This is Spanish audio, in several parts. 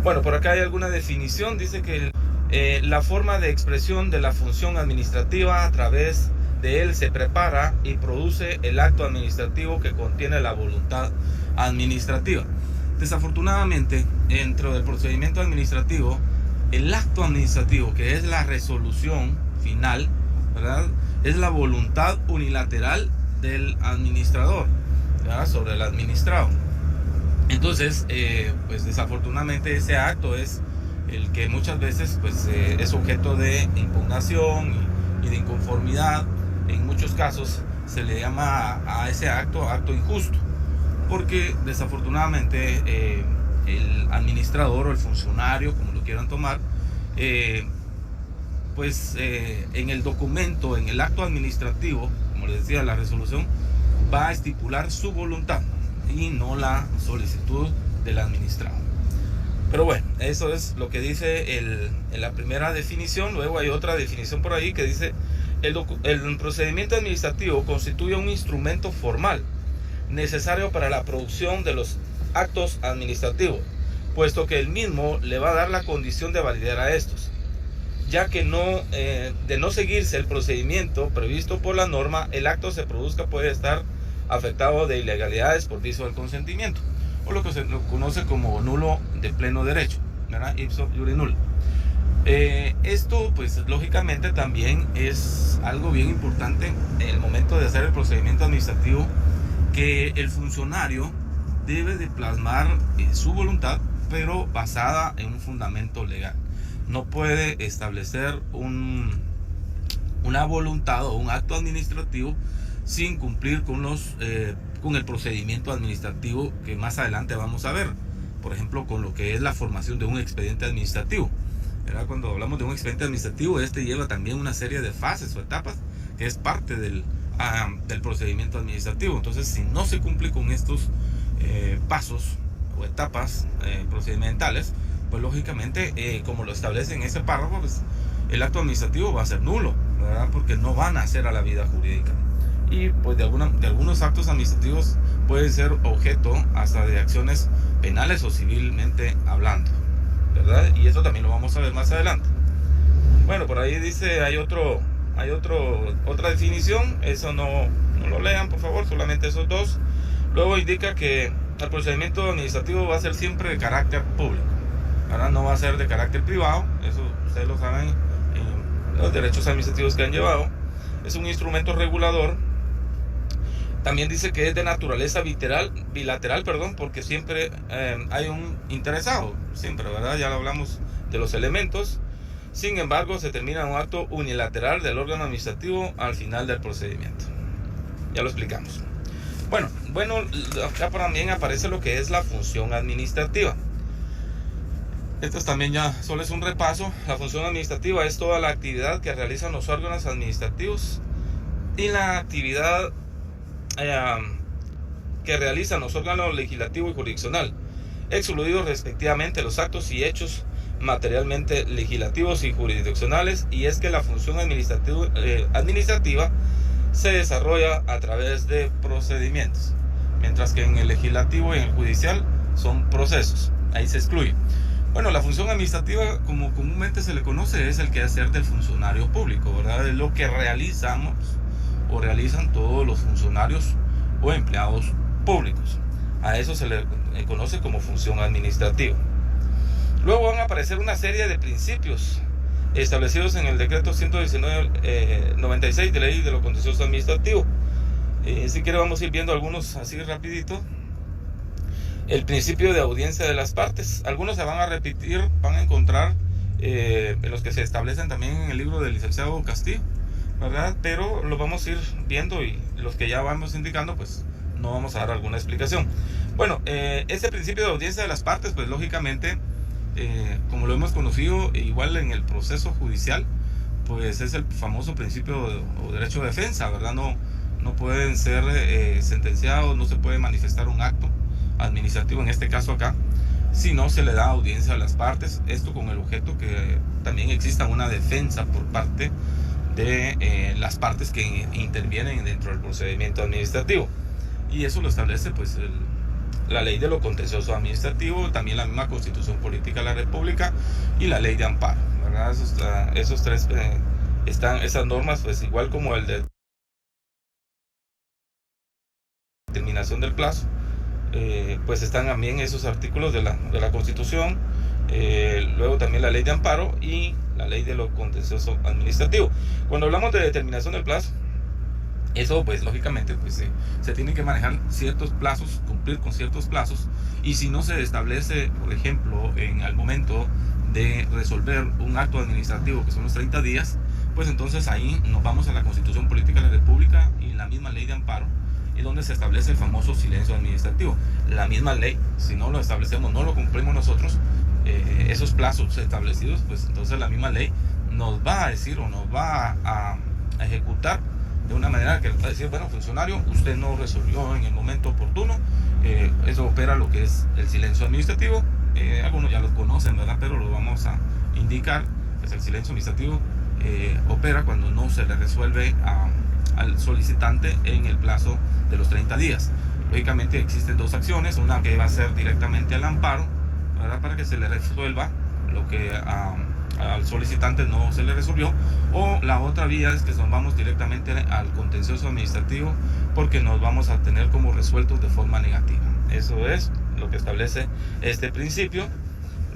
Bueno, por acá hay alguna definición. Dice que la forma de expresión de la función administrativa, a través de él se prepara y produce el acto administrativo que contiene la voluntad administrativa. Desafortunadamente, dentro del procedimiento administrativo, el acto administrativo, que es la resolución final, ¿verdad?, es la voluntad unilateral del administrador, ¿verdad?, sobre el administrado. Entonces, pues desafortunadamente ese acto es el que muchas veces pues, es objeto de impugnación y de inconformidad. En muchos casos se le llama a ese acto injusto, porque desafortunadamente el administrador o el funcionario, como lo quieran tomar, en el documento, en el acto administrativo, como les decía, la resolución va a estipular su voluntad y no la solicitud del administrado. Pero bueno, eso es lo que dice en la primera definición. Luego hay otra definición por ahí que dice: el procedimiento administrativo constituye un instrumento formal necesario para la producción de los actos administrativos, puesto que el mismo le va a dar la condición de validar a estos, ya que de no seguirse el procedimiento previsto por la norma, el acto se produzca puede estar afectado de ilegalidades por vicio del consentimiento, o lo que se conoce como nulo de pleno derecho, ¿verdad?, ipso iure nulo. Esto pues lógicamente también es algo bien importante en el momento de hacer el procedimiento administrativo, que el funcionario debe de plasmar su voluntad, pero basada en un fundamento legal. No puede establecer una voluntad o un acto administrativo sin cumplir con el procedimiento administrativo que más adelante vamos a ver. Por ejemplo, con lo que es la formación de un expediente administrativo, ¿verdad? Cuando hablamos de un expediente administrativo, este lleva también una serie de fases o etapas que es parte del procedimiento administrativo. Entonces, si no se cumple con estos pasos o etapas procedimentales, pues lógicamente, como lo establece en ese párrafo, pues, el acto administrativo va a ser nulo, ¿verdad?, porque no van a hacer a la vida jurídica. Y pues de algunos actos administrativos pueden ser objeto hasta de acciones penales o civilmente hablando, ¿verdad? Y eso también lo vamos a ver más adelante. Bueno, por ahí dice, hay otra definición. Eso no lo lean, por favor, solamente esos dos. Luego indica que el procedimiento administrativo va a ser siempre de carácter público, ¿verdad? No va a ser de carácter privado. Eso ustedes lo saben en los derechos administrativos que han llevado. Es un instrumento regulador. También dice que es de naturaleza bilateral, porque siempre hay un interesado, siempre, ¿verdad? Ya lo hablamos de los elementos. Sin embargo, se termina un acto unilateral del órgano administrativo al final del procedimiento. Ya lo explicamos. Bueno, acá también aparece lo que es la función administrativa. Esto también ya solo es un repaso. La función administrativa es toda la actividad que realizan los órganos administrativos y la actividad que realizan los órganos legislativo y jurisdiccional, excluidos respectivamente los actos y hechos materialmente legislativos y jurisdiccionales. Y es que la función administrativa se desarrolla a través de procedimientos, mientras que en el legislativo y en el judicial son procesos. Ahí se excluye. Bueno, la función administrativa, como comúnmente se le conoce, es el quehacer del funcionario público, ¿verdad? Es lo que realizamos o realizan todos los funcionarios o empleados públicos. A eso se le conoce como función administrativa. Luego van a aparecer una serie de principios establecidos en el decreto 119/96 de ley de lo contencioso administrativo. Si quiere vamos a ir viendo algunos así rapidito. El principio de audiencia de las partes. Algunos se van a repetir, van a encontrar en los que se establecen también en el libro del licenciado Castillo, ¿verdad? Pero lo vamos a ir viendo, y los que ya vamos indicando, pues no vamos a dar alguna explicación. Bueno, ese principio de audiencia de las partes, pues lógicamente, como lo hemos conocido igual en el proceso judicial, pues es el famoso principio o derecho de defensa, ¿verdad? No pueden ser sentenciados, no se puede manifestar un acto administrativo, en este caso acá, si no se le da audiencia a las partes. Esto con el objeto que también exista una defensa por parte de las partes que intervienen dentro del procedimiento administrativo. Y eso lo establece pues la ley de lo contencioso administrativo, también la misma Constitución Política de la República y la ley de amparo, ¿verdad? Esos tres están, esas normas, pues igual como el de determinación del plazo, pues están también esos artículos de la Constitución, luego también la ley de amparo y la ley de lo contencioso administrativo. Cuando hablamos de determinación del plazo, eso pues lógicamente pues se tienen que manejar ciertos plazos, cumplir con ciertos plazos, y si no se establece, por ejemplo, en el momento de resolver un acto administrativo que son los 30 días, pues entonces ahí nos vamos a la Constitución Política de la República y la misma ley de amparo, y donde se establece el famoso silencio administrativo. La misma ley, si no lo establecemos, no lo cumplimos nosotros, esos plazos establecidos, pues entonces la misma ley nos va a decir o nos va a ejecutar de una manera que va a decir, bueno, funcionario, usted no resolvió en el momento oportuno. Eso opera lo que es el silencio administrativo. Algunos ya lo conocen, ¿verdad? Pero lo vamos a indicar. Pues el silencio administrativo opera cuando no se le resuelve al solicitante en el plazo de los 30 días. Lógicamente existen dos acciones, una que va a ser directamente al amparo, ¿verdad? Para que se le resuelva lo que al solicitante no se le resolvió, o la otra vía es que nos vamos directamente al contencioso administrativo, porque nos vamos a tener como resueltos de forma negativa. Eso es lo que establece este principio.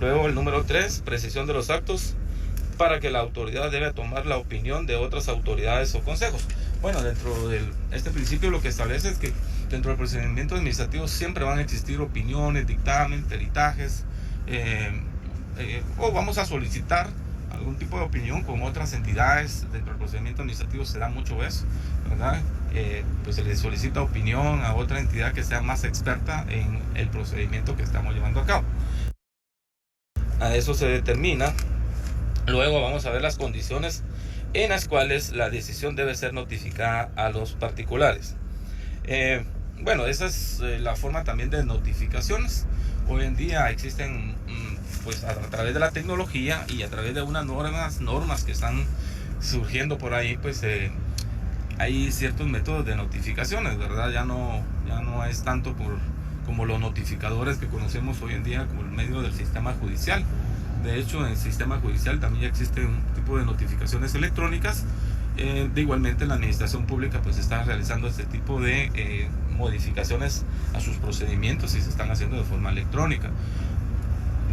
Luego el número 3, precisión de los actos, para que la autoridad debe tomar la opinión de otras autoridades o consejos. Bueno, dentro de este principio lo que establece es que dentro del procedimiento administrativo siempre van a existir opiniones, dictámenes, peritajes, o vamos a solicitar algún tipo de opinión con otras entidades. Dentro del procedimiento administrativo se da mucho eso, ¿verdad? Pues se le solicita opinión a otra entidad que sea más experta en el procedimiento que estamos llevando a cabo. A eso se determina. Luego vamos a ver las condiciones en las cuales la decisión debe ser notificada a los particulares. Bueno, esa es la forma también de notificaciones. Hoy en día existen, pues a través de la tecnología y a través de unas normas que están surgiendo por ahí, pues hay ciertos métodos de notificaciones, ¿verdad? Ya no es tanto como los notificadores que conocemos hoy en día, como el medio del sistema judicial. De hecho, en el sistema judicial también ya existe un tipo de notificaciones electrónicas. De igualmente, la administración pública pues está realizando este tipo de modificaciones a sus procedimientos y se están haciendo de forma electrónica.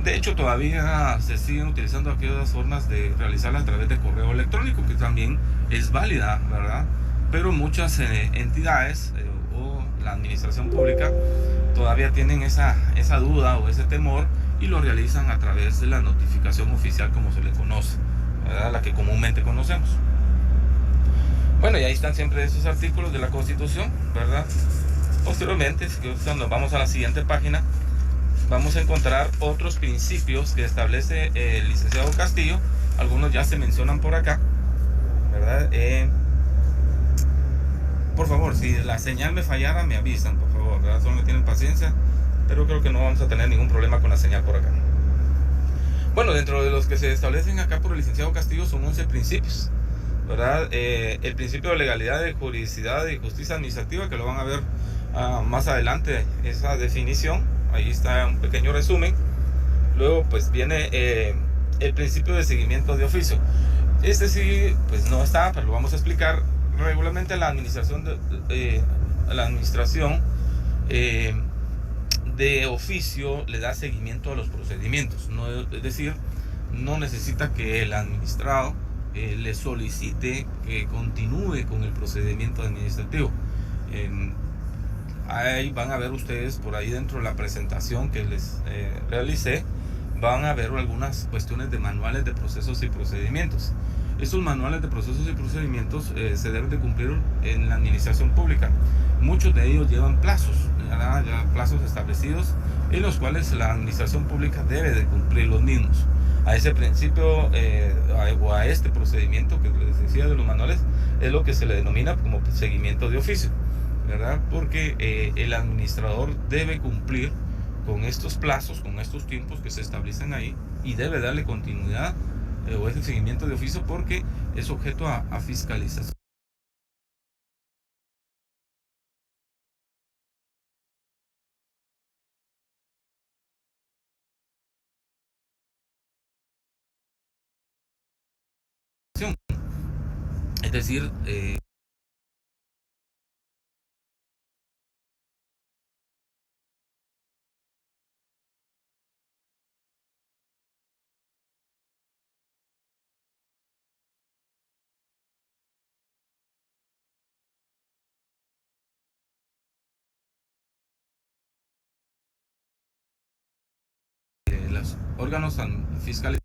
De hecho, todavía se siguen utilizando aquellas formas de realizarla a través de correo electrónico, que también es válida, ¿verdad? Pero muchas entidades o la administración pública todavía tienen esa duda o ese temor, y lo realizan a través de la notificación oficial, como se le conoce, ¿verdad? La que comúnmente conocemos. Bueno, y ahí están siempre esos artículos de la Constitución, ¿verdad? Posteriormente, cuando vamos a la siguiente página, vamos a encontrar otros principios que establece el licenciado Castillo. Algunos ya se mencionan por acá, ¿verdad? Por favor, si la señal me fallara, me avisan, por favor, ¿verdad? Solo me tienen paciencia, pero creo que no vamos a tener ningún problema con la señal por acá. Bueno, dentro de los que se establecen acá por el licenciado Castillo son 11 principios, ¿verdad? El principio de legalidad, de juridicidad y justicia administrativa, que lo van a ver más adelante, esa definición. Ahí está un pequeño resumen. Luego pues viene el principio de seguimiento de oficio. Este sí, pues no está, pero lo vamos a explicar. Regularmente la administración de oficio le da seguimiento a los procedimientos, ¿no? Es decir, no necesita que el administrado le solicite que continúe con el procedimiento administrativo. Ahí van a ver ustedes por ahí dentro de la presentación que les realicé, van a ver algunas cuestiones de manuales de procesos y procedimientos. Estos manuales de procesos y procedimientos se deben de cumplir en la administración pública. Muchos de ellos llevan plazos, ya plazos establecidos, en los cuales la administración pública debe de cumplir los mismos. A ese principio o a este procedimiento que les decía de los manuales es lo que se le denomina como seguimiento de oficio, ¿verdad? Porque el administrador debe cumplir con estos plazos, con estos tiempos que se establecen ahí, y debe darle continuidad o ese seguimiento de oficio, porque es objeto a fiscalización. Es decir, los órganos fiscalizadores,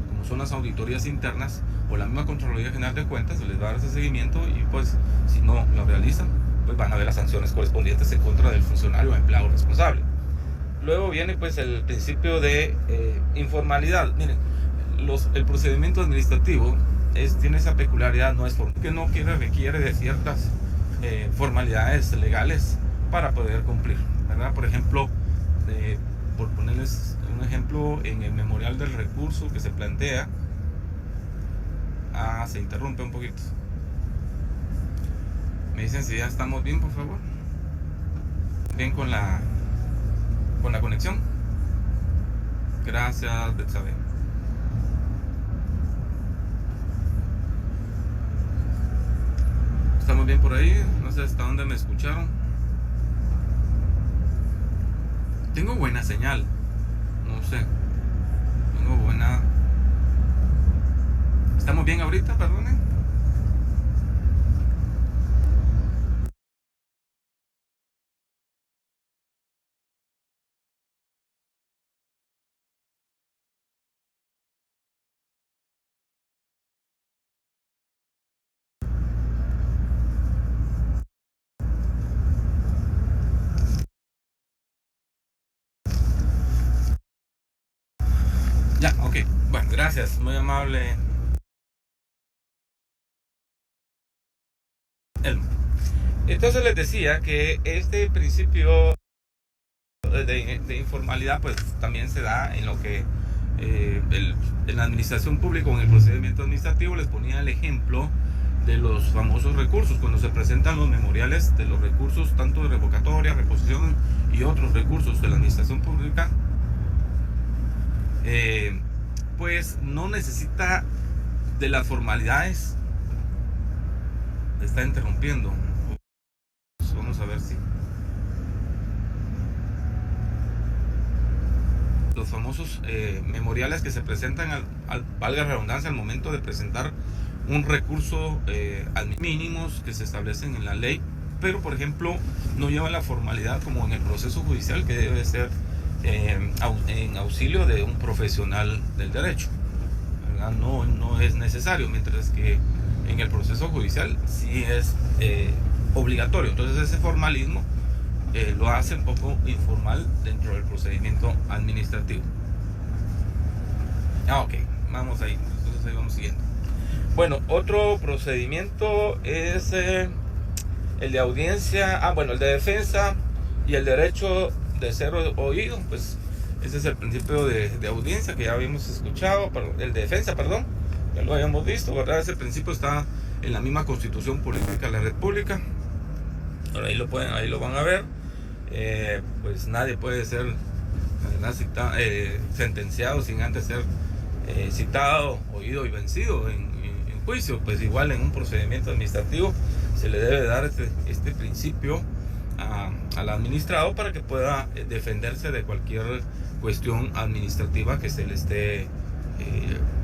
como son las auditorías internas o la misma Contraloría General de Cuentas, se les va a dar ese seguimiento y pues si no lo realizan, pues van a haber las sanciones correspondientes en contra del funcionario o empleado responsable. Luego viene pues el principio de informalidad. Miren, el procedimiento administrativo tiene esa peculiaridad, no es formal, que no requiere de ciertas formalidades legales para poder cumplir, ¿verdad? Por ejemplo, por ponerles un ejemplo, en el memorial del recurso que se plantea, se interrumpe un poquito. Me dicen si ya estamos bien, por favor. Bien con la conexión. Gracias, Betsabe. ¿Estamos bien por ahí? No sé hasta dónde me escucharon. Tengo buena señal. No sé. Tengo buena... ¿Estamos bien ahorita? Perdonen. Ya, ok. Bueno, gracias. Muy amable. Entonces les decía que este principio de informalidad pues también se da en lo que en la administración pública o en el procedimiento administrativo. Les ponía el ejemplo de los famosos recursos, cuando se presentan los memoriales de los recursos, tanto de revocatoria, reposición y otros recursos de la administración pública, pues no necesita de las formalidades. Está interrumpiendo. Pues vamos a ver si los famosos memoriales que se presentan valga la redundancia, al momento de presentar un recurso mínimos que se establecen en la ley, pero por ejemplo no lleva la formalidad como en el proceso judicial, que debe ser en auxilio de un profesional del derecho, ¿verdad? No es necesario, mientras que en el proceso judicial sí es obligatorio. Entonces ese formalismo lo hace un poco informal dentro del procedimiento administrativo. Ok, vamos ahí, entonces ahí vamos siguiendo. Bueno, otro procedimiento es el de audiencia, el de defensa y el derecho de ser oído. Pues ese es el principio de audiencia que ya habíamos escuchado, el de defensa, perdón, ya lo habíamos visto, ¿verdad? Ese principio está en la misma Constitución Política de la República. Ahora ahí lo van a ver. Pues nadie puede ser sentenciado sin antes ser citado, oído y vencido en juicio. Pues igual en un procedimiento administrativo se le debe dar este principio al administrado para que pueda defenderse de cualquier cuestión administrativa que se le esté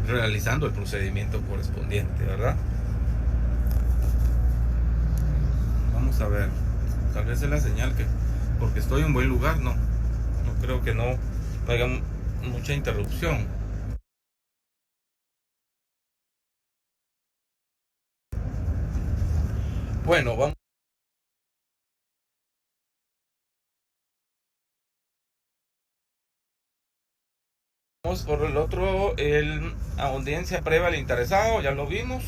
realizando el procedimiento correspondiente, ¿verdad? Vamos a ver, tal vez es la señal que porque estoy en buen lugar, no creo que no haya mucha interrupción. Bueno, vamos por el otro, audiencia previa al interesado, ya lo vimos.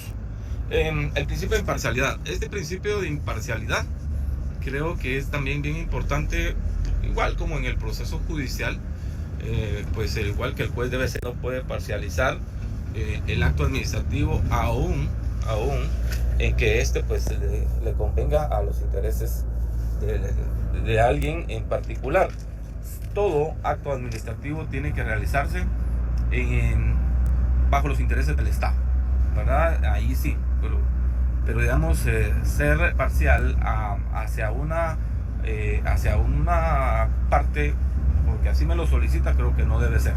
El principio de imparcialidad. Este principio de imparcialidad creo que es también bien importante, igual como en el proceso judicial, pues igual que el juez debe ser, no puede parcializar el acto administrativo aún en que pues le convenga a los intereses de alguien en particular. Todo acto administrativo tiene que realizarse bajo los intereses del Estado, ¿verdad? Ahí sí, pero digamos, ser parcial hacia una parte, porque así me lo solicita, creo que no debe ser,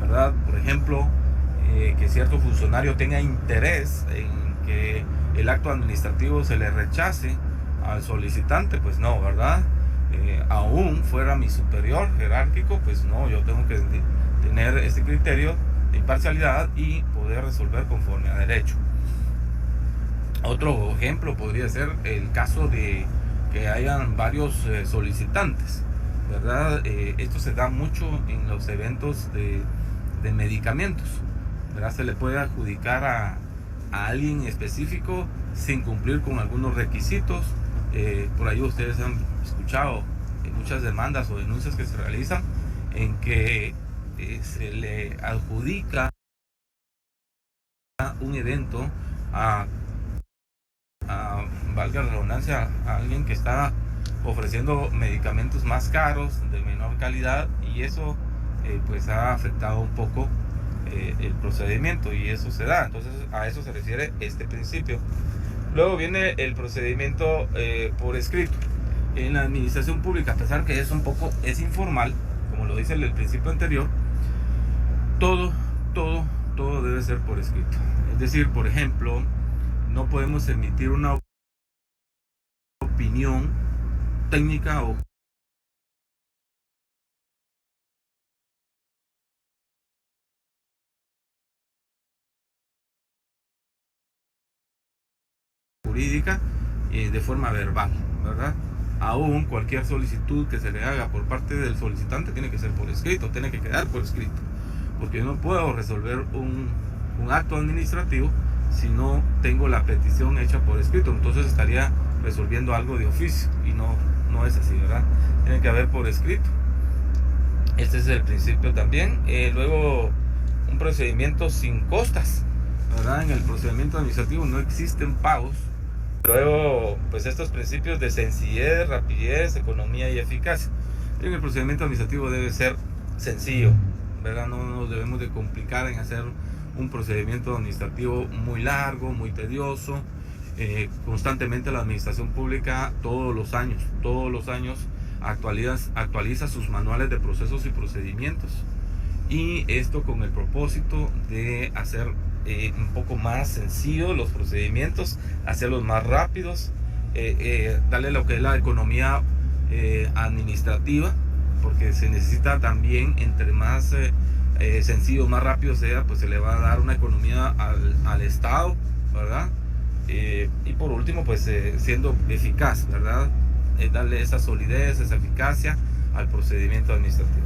¿verdad? Por ejemplo, que cierto funcionario tenga interés en que el acto administrativo se le rechace al solicitante, pues no, ¿verdad? Aún fuera mi superior jerárquico, pues no, yo tengo que tener este criterio de imparcialidad y poder resolver conforme a derecho. Otro ejemplo podría ser el caso de que hayan varios solicitantes, ¿verdad? Esto se da mucho en los eventos de medicamentos, ¿verdad? Se le puede adjudicar a alguien específico sin cumplir con algunos requisitos. Por ahí ustedes han escuchado muchas demandas o denuncias que se realizan en que se le adjudica un evento a valga la redundancia, a alguien que está ofreciendo medicamentos más caros, de menor calidad, y eso pues ha afectado un poco el procedimiento, y eso se da. Entonces a eso se refiere este principio. Luego viene el procedimiento por escrito. En la administración pública, a pesar que es informal, como lo dice el principio anterior, todo debe ser por escrito. Es decir, por ejemplo, no podemos emitir una opinión técnica o jurídica de forma verbal, ¿verdad? Aún cualquier solicitud que se le haga por parte del solicitante tiene que ser por escrito, tiene que quedar por escrito, porque yo no puedo resolver un acto administrativo si no tengo la petición hecha por escrito. Entonces estaría resolviendo algo de oficio, y no es así, ¿verdad? Tiene que haber por escrito. Este es el principio también. Luego, un procedimiento sin costas, ¿verdad? En el procedimiento administrativo no existen pagos. Luego, pues estos principios de sencillez, rapidez, economía y eficacia. En el procedimiento administrativo debe ser sencillo, ¿verdad? No nos debemos de complicar en hacer un procedimiento administrativo muy largo, muy tedioso. Constantemente la administración pública todos los años actualiza sus manuales de procesos y procedimientos, y esto con el propósito de hacer un poco más sencillo los procedimientos, hacerlos más rápidos, darle lo que es la economía administrativa, porque se necesita también, entre más sencillo, más rápido sea, pues se le va a dar una economía al Estado, ¿verdad? Y por último, pues siendo eficaz, ¿verdad? Darle esa solidez, esa eficacia al procedimiento administrativo.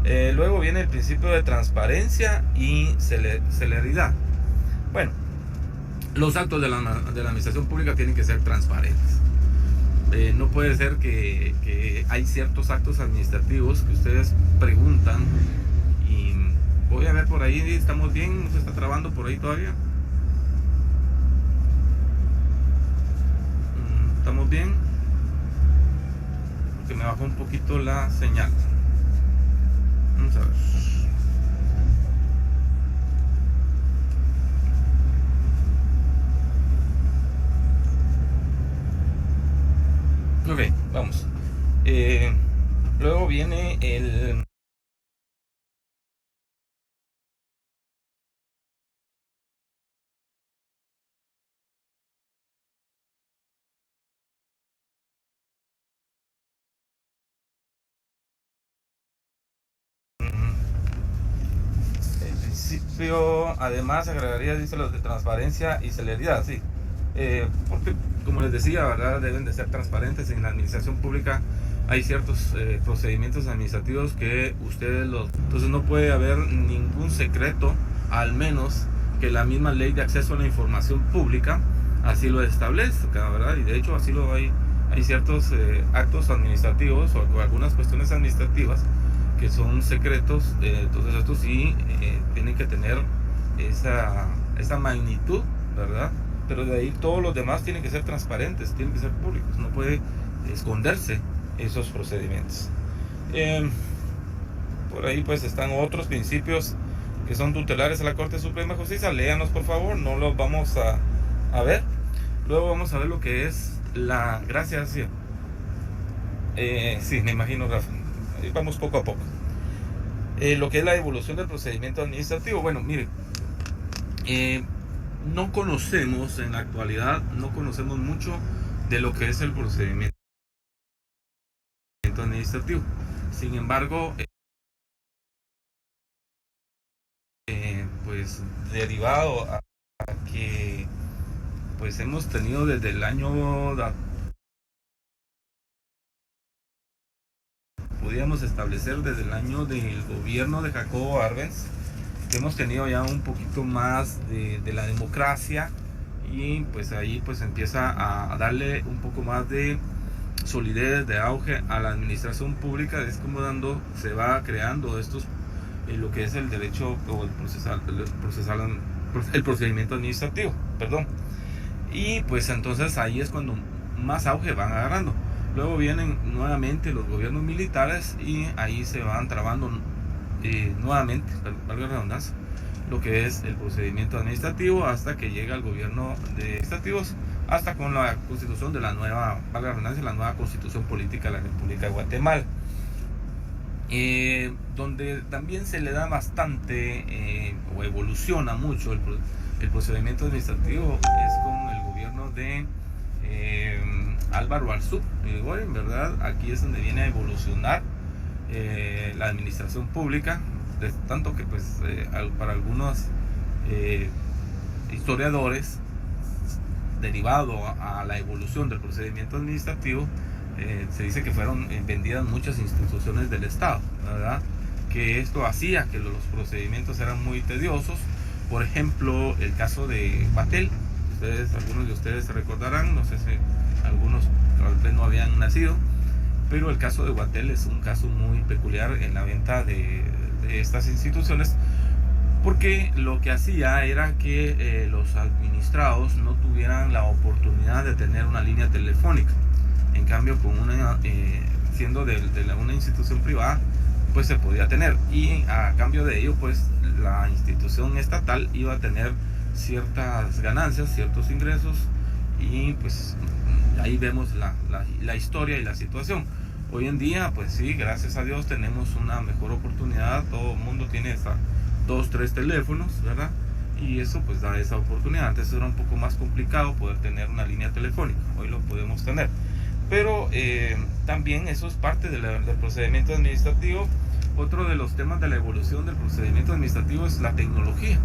Luego viene el principio de transparencia y celeridad. Bueno, los actos de la administración pública tienen que ser transparentes. No puede ser que hay ciertos actos administrativos que ustedes preguntan y voy a ver por ahí, ¿estamos bien? ¿No se está trabando por ahí todavía? ¿Estamos bien? Porque me bajó un poquito la señal. Vamos a ver. Ok, vamos. Luego viene el... además agregaría, dice, los de transparencia y celeridad, sí, porque como les decía, ¿verdad? Deben de ser transparentes. En la administración pública hay ciertos procedimientos administrativos que entonces no puede haber ningún secreto, al menos que la misma ley de acceso a la información pública así lo establezca, ¿verdad? Y de hecho así lo hay ciertos actos administrativos o algunas cuestiones administrativas que son secretos, entonces estos sí tienen que tener esa magnitud, ¿verdad? Pero de ahí todos los demás tienen que ser transparentes, tienen que ser públicos, no puede esconderse esos procedimientos. Por ahí pues están otros principios que son tutelares a la Corte Suprema de Justicia. Léanos, por favor, no los vamos a ver. Luego vamos a ver lo que es la... Gracias, sí. Sí, me imagino, Rafa. Vamos poco a poco. Lo que es la evolución del procedimiento administrativo. Bueno, miren, no conocemos en la actualidad, no conocemos mucho de lo que es el procedimiento administrativo. Sin embargo, pues derivado a que pues hemos tenido desde el año, podríamos establecer desde el año del gobierno de Jacobo Arbenz, que hemos tenido ya un poquito más de la democracia, y pues ahí pues empieza a darle un poco más de solidez, de auge a la administración pública. Es como se va creando estos, lo que es el derecho o el procedimiento administrativo, perdón. Y pues entonces ahí es cuando más auge van agarrando. Luego vienen nuevamente los gobiernos militares y ahí se van trabando nuevamente, valga la redundancia, lo que es el procedimiento administrativo, hasta que llega el gobierno de administrativos, hasta con la constitución de la nueva, valga la redundancia, la nueva constitución política de la República de Guatemala. Donde también se le da bastante o evoluciona mucho el procedimiento administrativo es con el gobierno de Álvaro Arzú, en verdad aquí es donde viene a evolucionar la administración pública, tanto que pues para algunos historiadores, derivado a la evolución del procedimiento administrativo, se dice que fueron vendidas muchas instituciones del Estado, ¿verdad? Que esto hacía que los procedimientos eran muy tediosos. Por ejemplo, el caso de Batel, algunos de ustedes se recordarán, no sé si algunos tal vez no habían nacido, pero el caso de Batel es un caso muy peculiar en la venta de estas instituciones, porque lo que hacía era que los administrados no tuvieran la oportunidad de tener una línea telefónica. En cambio, con siendo de una institución privada, pues se podía tener, y a cambio de ello pues la institución estatal iba a tener ciertas ganancias, ciertos ingresos, y pues ahí vemos la historia y la situación. Hoy en día pues sí, gracias a Dios tenemos una mejor oportunidad, todo el mundo tiene hasta 2, 3 teléfonos, ¿verdad? Y eso pues da esa oportunidad. Antes era un poco más complicado poder tener una línea telefónica, hoy lo podemos tener. Pero también eso es parte del procedimiento administrativo. Otro de los temas de la evolución del procedimiento administrativo es la tecnología,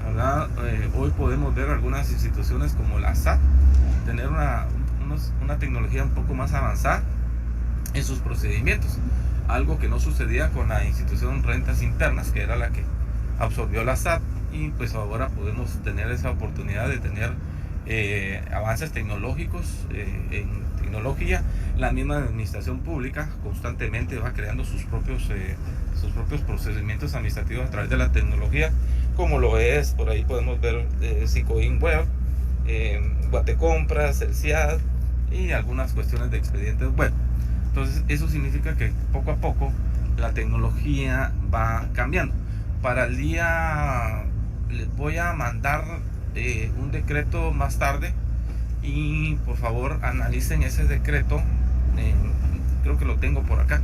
¿verdad? Hoy podemos ver algunas instituciones como la SAT tener una tecnología un poco más avanzada en sus procedimientos, algo que no sucedía con la institución Rentas Internas, que era la que absorbió la SAT, y pues ahora podemos tener esa oportunidad de tener avances tecnológicos en tecnología. La misma administración pública constantemente va creando sus propios procedimientos administrativos a través de la tecnología, como lo es, por ahí podemos ver Sicoin Web, Guatecompras, el CIAD y algunas cuestiones de expedientes web. Entonces eso significa que poco a poco la tecnología va cambiando. Para el día les voy a mandar un decreto más tarde, y por favor analicen ese decreto. Creo que lo tengo por acá,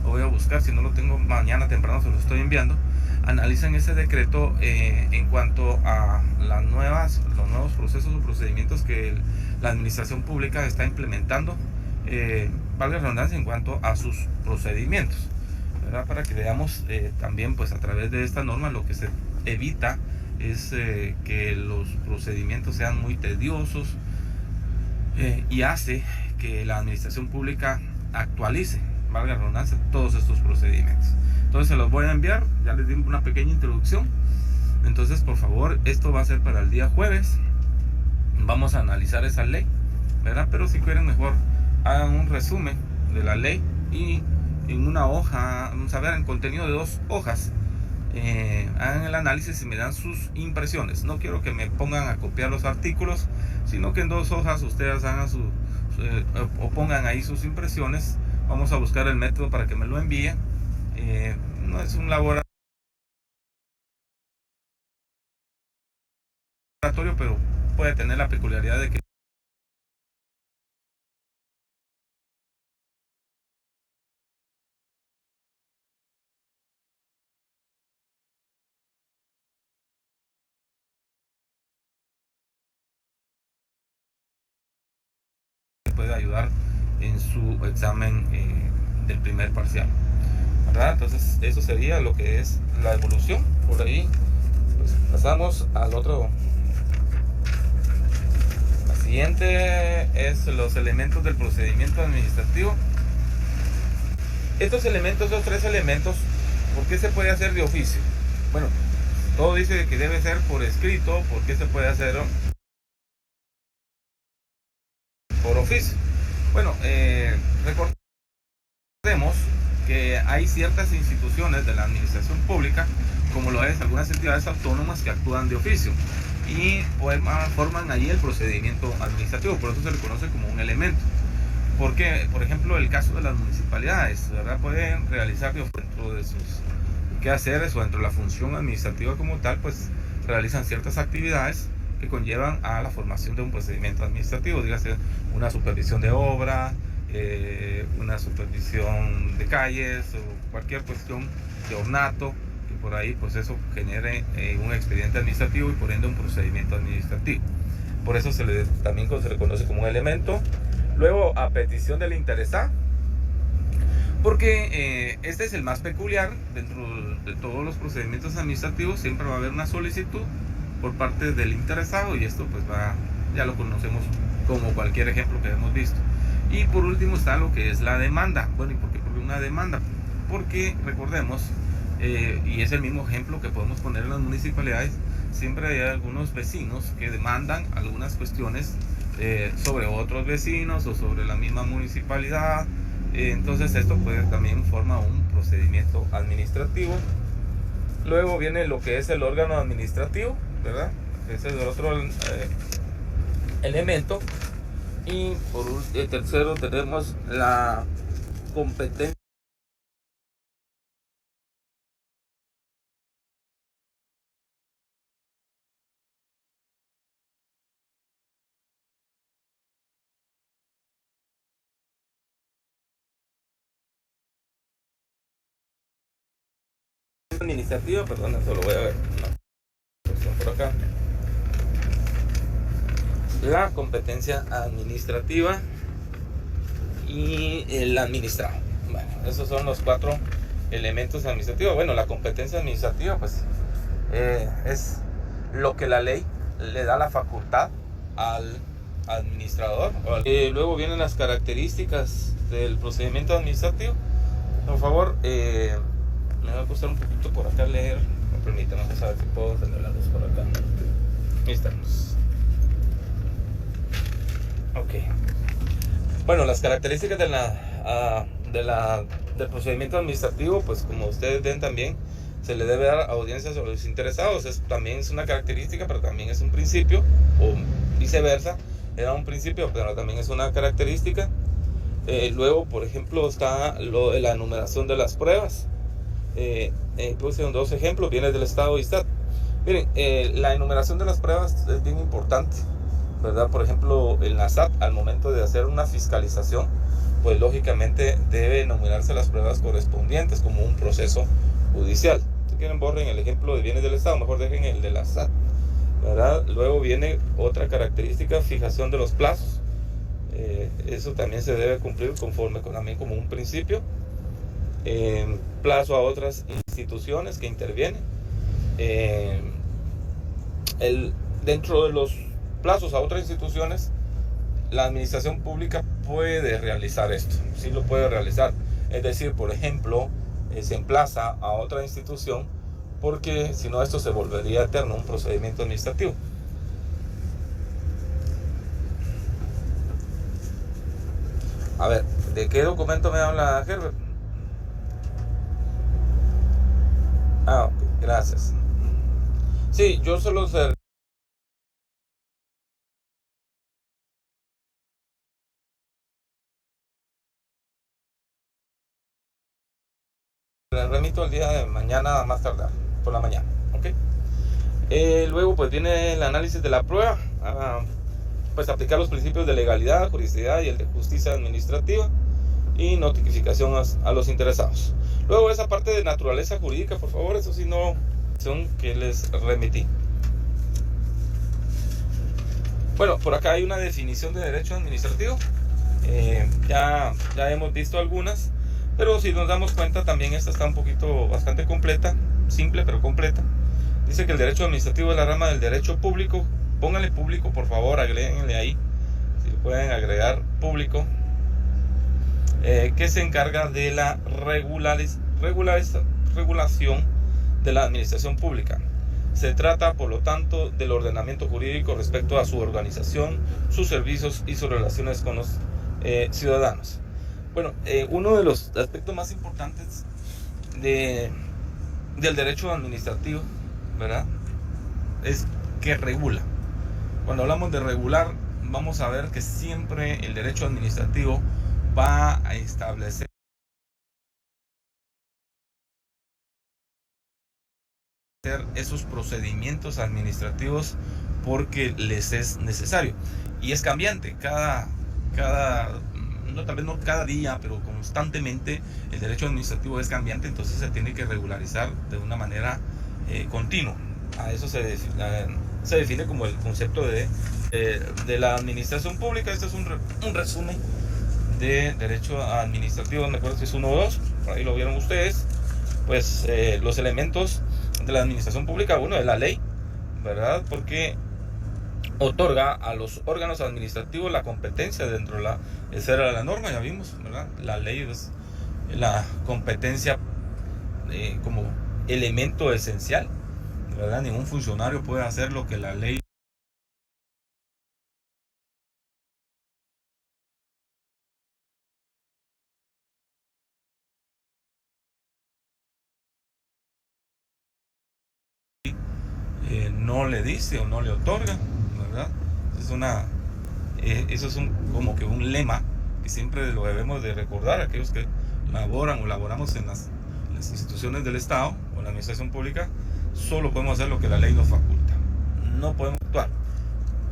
lo voy a buscar, si no lo tengo mañana temprano se lo estoy enviando. Analicen ese decreto en cuanto a los nuevos procesos o procedimientos que la administración pública está implementando, valga la redundancia, en cuanto a sus procedimientos, ¿verdad? Para que veamos también pues a través de esta norma lo que se evita es que los procedimientos sean muy tediosos, y hace que la administración pública actualice, valga la redundancia, todos estos procedimientos. Entonces se los voy a enviar, ya les di una pequeña introducción. Entonces por favor, esto va a ser para el día jueves, vamos a analizar esa ley, ¿verdad? Pero si quieren mejor hagan un resumen de la ley, y en una hoja, vamos a ver, en contenido de 2 hojas, hagan el análisis y me dan sus impresiones. No quiero que me pongan a copiar los artículos, sino que en 2 hojas ustedes hagan o pongan ahí sus impresiones. Vamos a buscar el método para que me lo envíen. No es un laboratorio obligatorio, pero puede tener la peculiaridad de que puede ayudar en su examen del primer parcial, ¿verdad? Entonces eso sería lo que es la evolución. Por ahí pues pasamos al otro. La siguiente es los elementos del procedimiento administrativo. Estos elementos, los tres elementos, ¿por qué se puede hacer de oficio? Bueno, todo dice que debe ser por escrito. ¿Por qué se puede hacer por oficio? Bueno, recordemos que hay ciertas instituciones de la administración pública, como lo es algunas entidades autónomas, que actúan de oficio y forman ahí el procedimiento administrativo. Por eso se le conoce como un elemento. Porque, por ejemplo, el caso de las municipalidades, ¿verdad? Pueden realizar dentro de sus quehaceres o dentro de la función administrativa como tal, pues realizan ciertas actividades que conllevan a la formación de un procedimiento administrativo, dígase una supervisión de obra, una supervisión de calles o cualquier cuestión de ornato, que por ahí pues eso genere un expediente administrativo y por ende un procedimiento administrativo. Por eso también se le conoce como un elemento. Luego, a petición del interesado, porque este es el más peculiar. Dentro de todos los procedimientos administrativos siempre va a haber una solicitud por parte del interesado, y esto pues ya lo conocemos como cualquier ejemplo que hemos visto. Y por último está lo que es la demanda. Bueno, ¿y por qué una demanda? Porque recordemos, y es el mismo ejemplo que podemos poner en las municipalidades, siempre hay algunos vecinos que demandan algunas cuestiones sobre otros vecinos o sobre la misma municipalidad. Entonces esto también forma un procedimiento administrativo. Luego viene lo que es el órgano administrativo, ¿verdad? Ese es el otro elemento. Y por tercero tenemos la competencia administrativa, perdón, eso lo voy a ver por acá. La competencia administrativa y el administrado. Bueno, esos son los cuatro elementos administrativos. Bueno, la competencia administrativa pues es lo que la ley le da la facultad al administrador. Luego vienen las características del procedimiento administrativo. Por favor, me va a costar un poquito por acá leer. Permítanme, vamos a ver si puedo tener la luz por acá. Ahí estamos. Ok. Bueno, las características del procedimiento administrativo, pues como ustedes ven también, se le debe dar audiencia sobre los interesados. También es una característica, pero también es un principio, o viceversa, era un principio, pero también es una característica. Luego, por ejemplo, está lo de la enumeración de las pruebas. Puse dos ejemplos, bienes del Estado y SAT. Miren, la enumeración de las pruebas es bien importante, ¿verdad? Por ejemplo, en la SAT, al momento de hacer una fiscalización, pues lógicamente debe enumerarse las pruebas correspondientes como un proceso judicial. Si quieren, borren el ejemplo de bienes del Estado, mejor dejen el de la SAT, ¿verdad? Luego viene otra característica, fijación de los plazos. Eso también se debe cumplir conforme también como un principio. Plazo a otras instituciones que intervienen. Dentro de los plazos a otras instituciones, la administración pública puede realizar esto, sí lo puede realizar. Es decir, por ejemplo, se emplaza a otra institución, porque si no esto se volvería eterno, un procedimiento administrativo. A ver, ¿de qué documento me habla Herbert? Ok, gracias. Sí, yo solo le remito el día de mañana, más tardar, por la mañana, ¿ok? Luego pues viene el análisis de la prueba, pues aplicar los principios de legalidad, juridicidad y el de justicia administrativa y notificación a los interesados. Luego esa parte de naturaleza jurídica, por favor, eso sí no son que les remití. Bueno, por acá hay una definición de derecho administrativo. Ya hemos visto algunas, pero si nos damos cuenta también esta está un poquito bastante completa, simple pero completa. Dice que el derecho administrativo es la rama del derecho público. Pónganle público, por favor, agréguenle ahí, si pueden agregar público, que se encarga de la regulación de la administración pública. Se trata, por lo tanto, del ordenamiento jurídico respecto a su organización, sus servicios y sus relaciones con los ciudadanos. Bueno, uno de los aspectos más importantes del derecho administrativo, ¿verdad?, es que regula. Cuando hablamos de regular, vamos a ver que siempre el derecho administrativo va a establecer esos procedimientos administrativos porque les es necesario, y es cambiante tal vez no cada día, pero constantemente el derecho administrativo es cambiante, entonces se tiene que regularizar de una manera continua. A eso se define como el concepto de la administración pública. Este es un resumen de derecho administrativo, no me acuerdo si es 1 o 2, por ahí lo vieron ustedes. Pues los elementos de la administración pública, uno es la ley, ¿verdad?, porque otorga a los órganos administrativos la competencia dentro de esa era la norma, ya vimos, ¿verdad? La ley es la competencia como elemento esencial, ¿verdad? Ningún funcionario puede hacer lo que la ley no le dice o no le otorga, ¿verdad? Eso es como que un lema que siempre lo debemos de recordar aquellos que laboran o laboramos en las instituciones del Estado o en la administración pública. Solo podemos hacer lo que la ley nos faculta, no podemos actuar.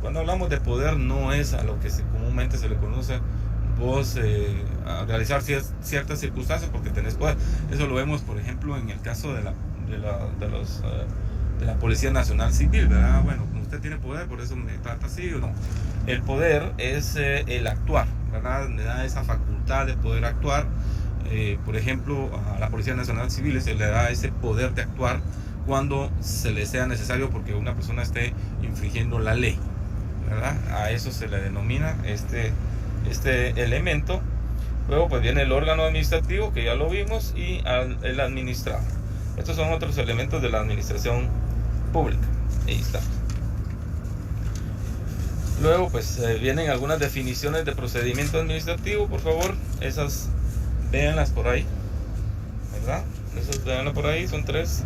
Cuando hablamos de poder, no es a lo que comúnmente se le conoce vos a realizar ciertas circunstancias porque tenés poder. Eso lo vemos, por ejemplo, en el caso de la Policía Nacional Civil, ¿verdad? Bueno, como usted tiene poder, por eso me trata así o no. El poder es el actuar, ¿verdad? Le da esa facultad de poder actuar. Por ejemplo, a la Policía Nacional Civil se le da ese poder de actuar cuando se le sea necesario porque una persona esté infringiendo la ley, ¿verdad? A eso se le denomina este elemento. Luego pues viene el órgano administrativo, que ya lo vimos, y el administrado. Estos son otros elementos de la administración pública. Ahí está. Luego pues vienen algunas definiciones de procedimiento administrativo, por favor, esas véanlas por ahí, ¿verdad? Esas véanlas por ahí, son 3.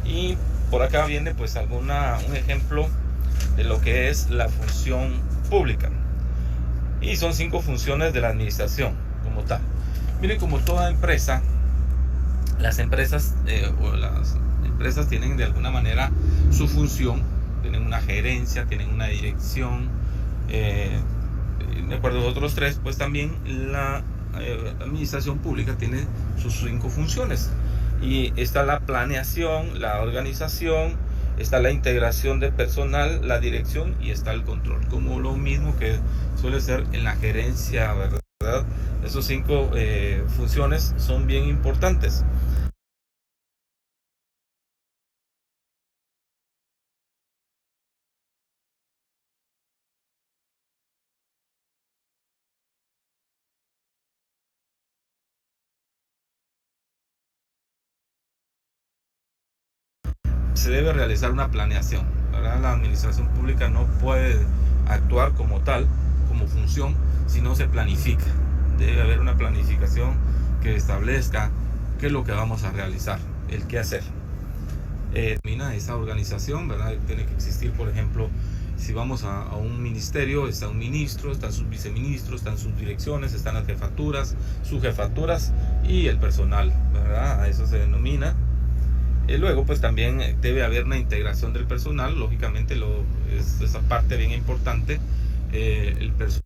Y por acá viene pues un ejemplo de lo que es la función pública. Y son 5 funciones de la administración como tal. Miren, como toda empresa, las empresas tienen de alguna manera su función, tienen una gerencia, tienen una dirección, de acuerdo a los otros 3, pues también la administración pública tiene sus 5 funciones, y está la planeación, la organización, está la integración de personal, la dirección, y está el control, como lo mismo que suele ser en la gerencia, ¿verdad? Esos 5 funciones son bien importantes. Se debe realizar una planeación, ¿verdad? La administración pública no puede actuar como tal, como función, si no se planifica. Debe haber una planificación que establezca qué es lo que vamos a realizar, el qué hacer. Termina esa organización, ¿verdad? Tiene que existir, por ejemplo, si vamos a un ministerio, está un ministro, están sus viceministros, están sus direcciones, están las jefaturas, subjefaturas y el personal, ¿verdad? A eso se denomina. Luego pues también debe haber una integración del personal, lógicamente es esa parte bien importante. El personal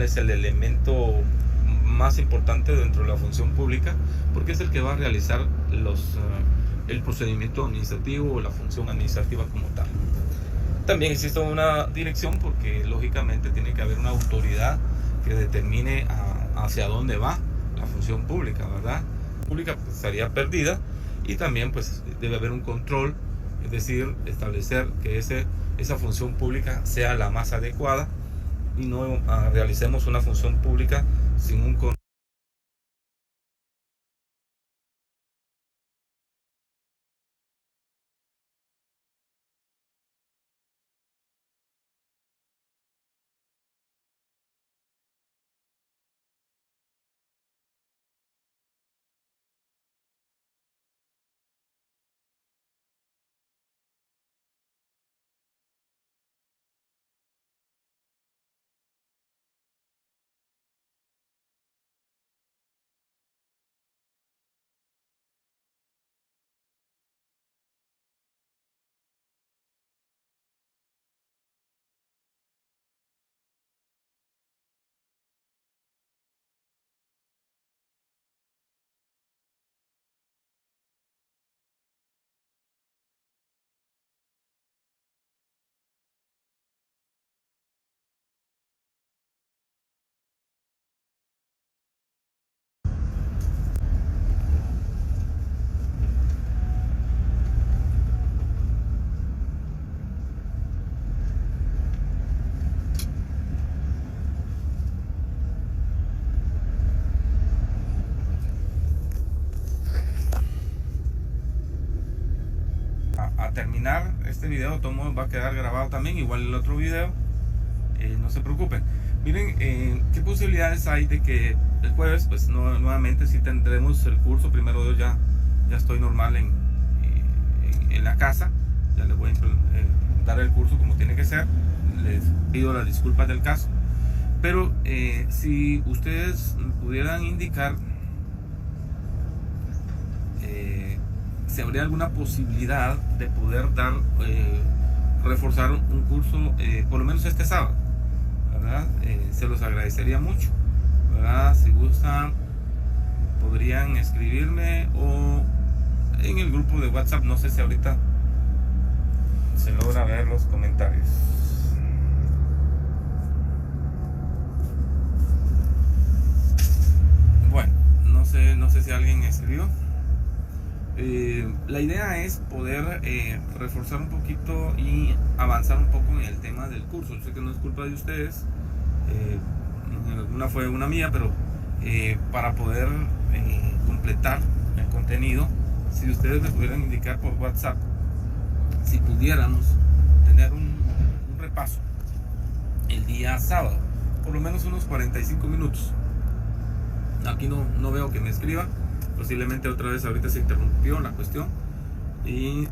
es el elemento más importante dentro de la función pública, porque es el que va a realizar el procedimiento administrativo o la función administrativa como tal. También existe una dirección porque lógicamente tiene que haber una autoridad que determine hacia dónde va la función pública, ¿verdad? La pública pues, estaría perdida, y también pues debe haber un control, es decir, establecer que esa función pública sea la más adecuada y no realicemos una función pública sin un control. A terminar este video, todo va a quedar grabado también, igual el otro video. No se preocupen. Miren, qué posibilidades hay de que el jueves, pues nuevamente sí tendremos el curso. Primero Dios, ya estoy normal en la casa. Ya les voy a dar el curso como tiene que ser. Les pido las disculpas del caso. Pero si ustedes pudieran indicar si habría alguna posibilidad de poder reforzar un curso, por lo menos este sábado, ¿verdad? Se los agradecería mucho, ¿verdad? Si gustan, podrían escribirme o en el grupo de WhatsApp. No sé si ahorita se logra ver los comentarios. Bueno, no sé si alguien escribió. La idea es poder reforzar un poquito y avanzar un poco en el tema del curso. Yo sé que no es culpa de ustedes, una fue una mía, pero para poder completar el contenido, si ustedes me pudieran indicar por WhatsApp, si pudiéramos tener un repaso el día sábado, por lo menos unos 45 minutos. Aquí no veo que me escriban. Posiblemente otra vez ahorita se interrumpió la cuestión. Y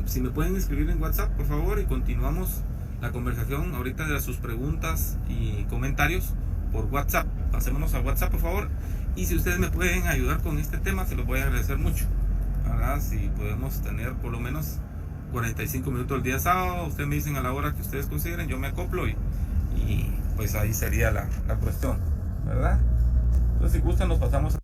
si me pueden escribir en WhatsApp, por favor, y continuamos la conversación ahorita de sus preguntas y comentarios por WhatsApp. Pasémonos a WhatsApp, por favor. Y si ustedes me pueden ayudar con este tema, se los voy a agradecer mucho. ¿verdad? Si podemos tener por lo menos 45 minutos el día sábado, ustedes me dicen a la hora que ustedes consideren, yo me acoplo y pues ahí sería la cuestión, ¿verdad? Entonces si gustan nos pasamos